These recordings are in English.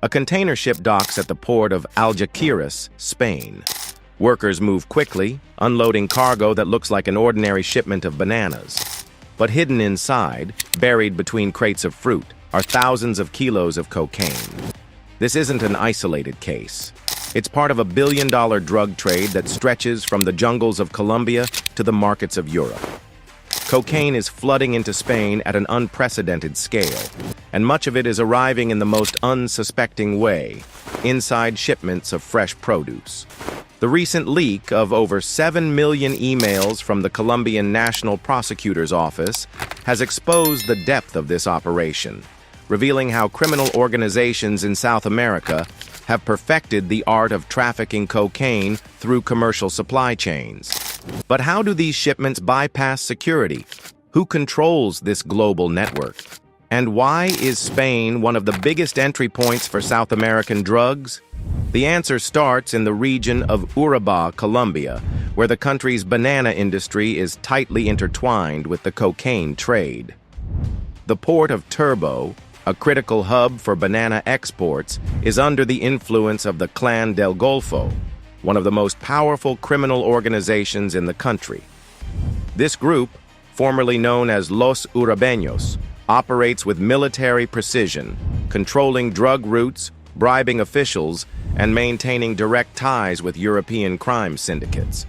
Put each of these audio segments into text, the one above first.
A container ship docks at the port of Algeciras, Spain. Workers move quickly, unloading cargo that looks like an ordinary shipment of bananas. But hidden inside, buried between crates of fruit, are thousands of kilos of cocaine. This isn't an isolated case. It's part of a billion-dollar drug trade that stretches from the jungles of Colombia to the markets of Europe. Cocaine is flooding into Spain at an unprecedented scale, and much of it is arriving in the most unsuspecting way, inside shipments of fresh produce. The recent leak of over 7 million emails from the Colombian National Prosecutor's Office has exposed the depth of this operation, revealing how criminal organizations in South America have perfected the art of trafficking cocaine through commercial supply chains. But how do these shipments bypass security? Who controls this global network? And why is Spain one of the biggest entry points for South American drugs? The answer starts in the region of Urabá, Colombia, where the country's banana industry is tightly intertwined with the cocaine trade. The port of Turbo, a critical hub for banana exports, is under the influence of the Clan del Golfo, one of the most powerful criminal organizations in the country. This group, formerly known as Los Urabeños, operates with military precision, controlling drug routes, bribing officials, and maintaining direct ties with European crime syndicates.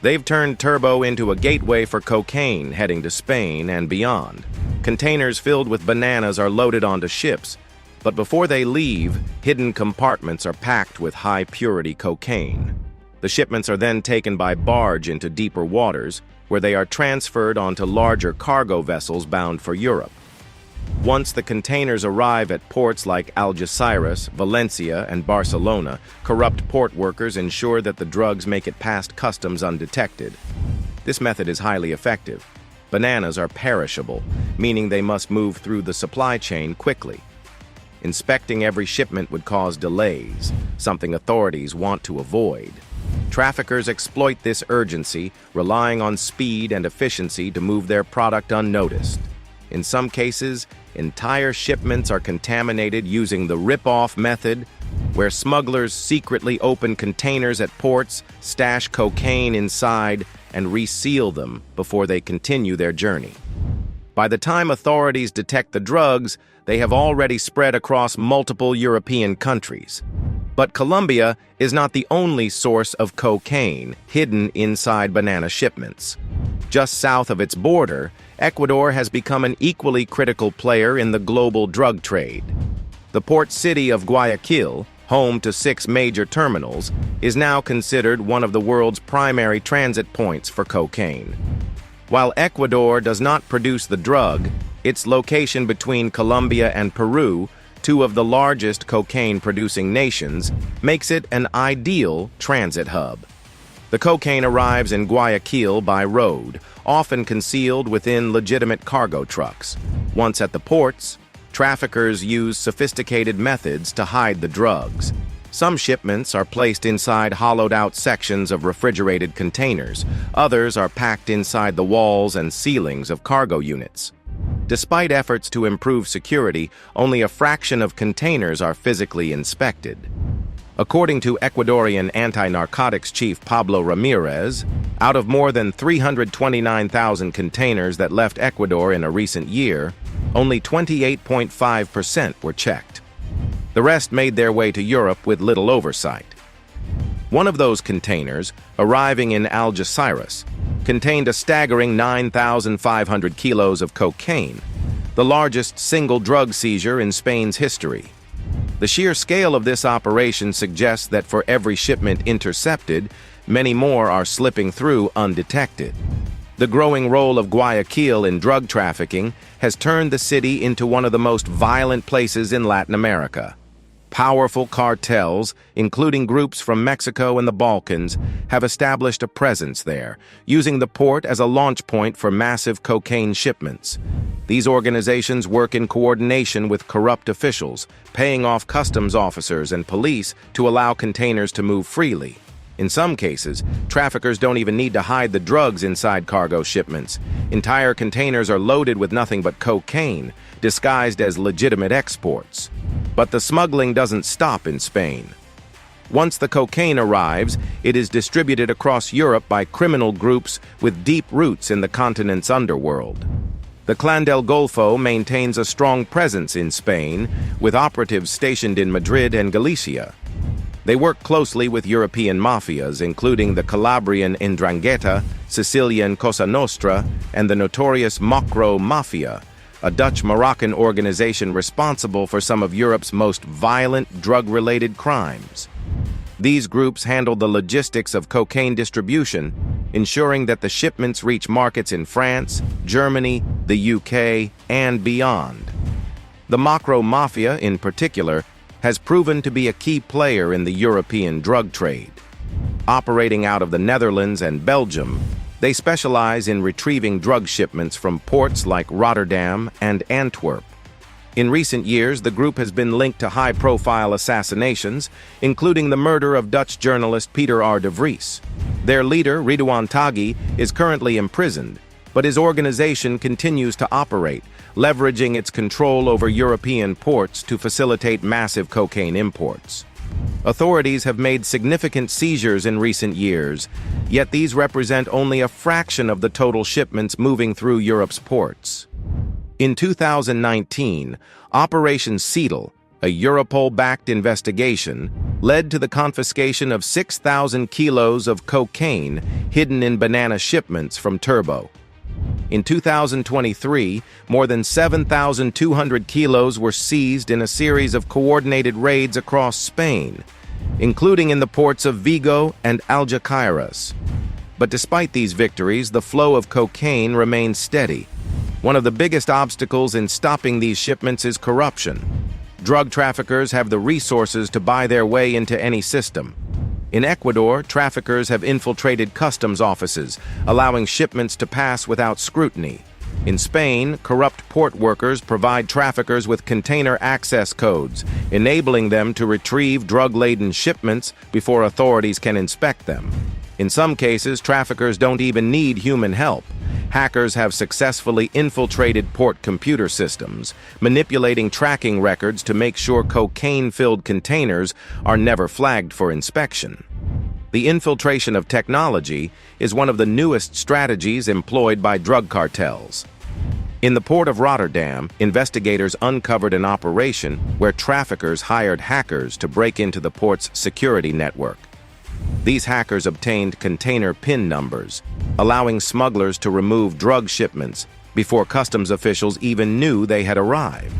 They've turned Turbo into a gateway for cocaine heading to Spain and beyond. Containers filled with bananas are loaded onto ships, but before they leave, hidden compartments are packed with high-purity cocaine. The shipments are then taken by barge into deeper waters, where they are transferred onto larger cargo vessels bound for Europe. Once the containers arrive at ports like Algeciras, Valencia, and Barcelona, corrupt port workers ensure that the drugs make it past customs undetected. This method is highly effective. Bananas are perishable, meaning they must move through the supply chain quickly. Inspecting every shipment would cause delays, something authorities want to avoid. Traffickers exploit this urgency, relying on speed and efficiency to move their product unnoticed. In some cases, entire shipments are contaminated using the rip-off method, where smugglers secretly open containers at ports, stash cocaine inside, and reseal them before they continue their journey. By the time authorities detect the drugs, they have already spread across multiple European countries. But Colombia is not the only source of cocaine hidden inside banana shipments. Just south of its border, Ecuador has become an equally critical player in the global drug trade. The port city of Guayaquil, home to 6 major terminals, is now considered one of the world's primary transit points for cocaine. While Ecuador does not produce the drug, its location between Colombia and Peru, 2 of the largest cocaine-producing nations, makes it an ideal transit hub. The cocaine arrives in Guayaquil by road, often concealed within legitimate cargo trucks. Once at the ports, traffickers use sophisticated methods to hide the drugs. Some shipments are placed inside hollowed-out sections of refrigerated containers. Others are packed inside the walls and ceilings of cargo units. Despite efforts to improve security, only a fraction of containers are physically inspected. According to Ecuadorian anti-narcotics chief Pablo Ramirez, out of more than 329,000 containers that left Ecuador in a recent year, only 28.5% were checked. The rest made their way to Europe with little oversight. One of those containers, arriving in Algeciras, contained a staggering 9,500 kilos of cocaine, the largest single drug seizure in Spain's history. The sheer scale of this operation suggests that for every shipment intercepted, many more are slipping through undetected. The growing role of Guayaquil in drug trafficking has turned the city into one of the most violent places in Latin America. Powerful cartels, including groups from Mexico and the Balkans, have established a presence there, using the port as a launch point for massive cocaine shipments. These organizations work in coordination with corrupt officials, paying off customs officers and police to allow containers to move freely. In some cases, traffickers don't even need to hide the drugs inside cargo shipments. Entire containers are loaded with nothing but cocaine, disguised as legitimate exports. But the smuggling doesn't stop in Spain. Once the cocaine arrives, it is distributed across Europe by criminal groups with deep roots in the continent's underworld. The Clan del Golfo maintains a strong presence in Spain, with operatives stationed in Madrid and Galicia. They work closely with European mafias, including the Calabrian 'Ndrangheta, Sicilian Cosa Nostra, and the notorious Mocro Mafia, a Dutch-Moroccan organization responsible for some of Europe's most violent drug-related crimes. These groups handle the logistics of cocaine distribution, ensuring that the shipments reach markets in France, Germany, the UK, and beyond. The Mocro Mafia, in particular, has proven to be a key player in the European drug trade. Operating out of the Netherlands and Belgium, they specialize in retrieving drug shipments from ports like Rotterdam and Antwerp. In recent years, the group has been linked to high-profile assassinations, including the murder of Dutch journalist Peter R. de Vries. Their leader, Ridouan Taghi, is currently imprisoned, but his organization continues to operate, leveraging its control over European ports to facilitate massive cocaine imports. Authorities have made significant seizures in recent years, yet these represent only a fraction of the total shipments moving through Europe's ports. In 2019, Operation Seedle, a Europol-backed investigation, led to the confiscation of 6,000 kilos of cocaine hidden in banana shipments from Turbo. In 2023, more than 7,200 kilos were seized in a series of coordinated raids across Spain, including in the ports of Vigo and Algeciras. But despite these victories, the flow of cocaine remains steady. One of the biggest obstacles in stopping these shipments is corruption. Drug traffickers have the resources to buy their way into any system. In Ecuador, traffickers have infiltrated customs offices, allowing shipments to pass without scrutiny. In Spain, corrupt port workers provide traffickers with container access codes, enabling them to retrieve drug-laden shipments before authorities can inspect them. In some cases, traffickers don't even need human help. Hackers have successfully infiltrated port computer systems, manipulating tracking records to make sure cocaine-filled containers are never flagged for inspection. The infiltration of technology is one of the newest strategies employed by drug cartels. In the port of Rotterdam, investigators uncovered an operation where traffickers hired hackers to break into the port's security network. These hackers obtained container PIN numbers, allowing smugglers to remove drug shipments before customs officials even knew they had arrived.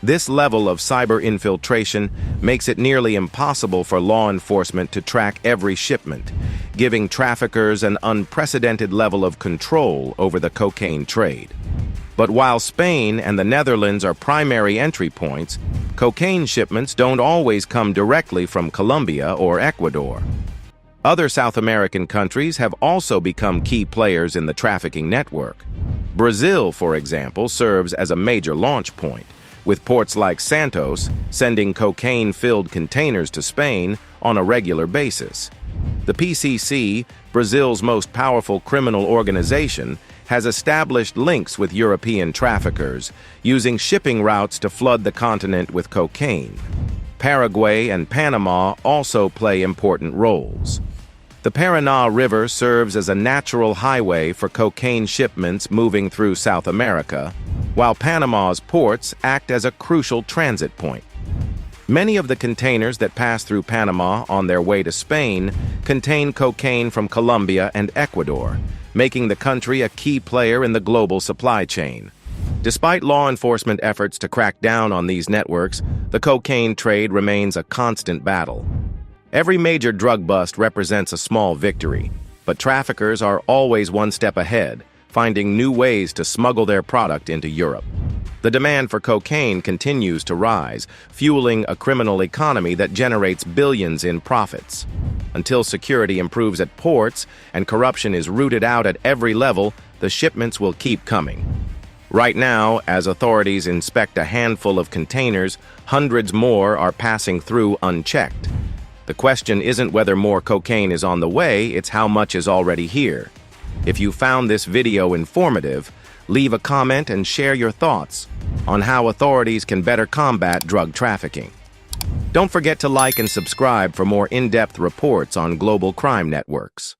This level of cyber infiltration makes it nearly impossible for law enforcement to track every shipment, giving traffickers an unprecedented level of control over the cocaine trade. But while Spain and the Netherlands are primary entry points, cocaine shipments don't always come directly from Colombia or Ecuador. Other South American countries have also become key players in the trafficking network. Brazil, for example, serves as a major launch point, with ports like Santos sending cocaine-filled containers to Spain on a regular basis. The PCC, Brazil's most powerful criminal organization, has established links with European traffickers, using shipping routes to flood the continent with cocaine. Paraguay and Panama also play important roles. The Paraná River serves as a natural highway for cocaine shipments moving through South America, while Panama's ports act as a crucial transit point. Many of the containers that pass through Panama on their way to Spain contain cocaine from Colombia and Ecuador, making the country a key player in the global supply chain. Despite law enforcement efforts to crack down on these networks, the cocaine trade remains a constant battle. Every major drug bust represents a small victory, but traffickers are always one step ahead, finding new ways to smuggle their product into Europe. The demand for cocaine continues to rise, fueling a criminal economy that generates billions in profits. Until security improves at ports and corruption is rooted out at every level, the shipments will keep coming. Right now, as authorities inspect a handful of containers, hundreds more are passing through unchecked. The question isn't whether more cocaine is on the way, it's how much is already here. If you found this video informative, leave a comment and share your thoughts on how authorities can better combat drug trafficking. Don't forget to like and subscribe for more in-depth reports on global crime networks.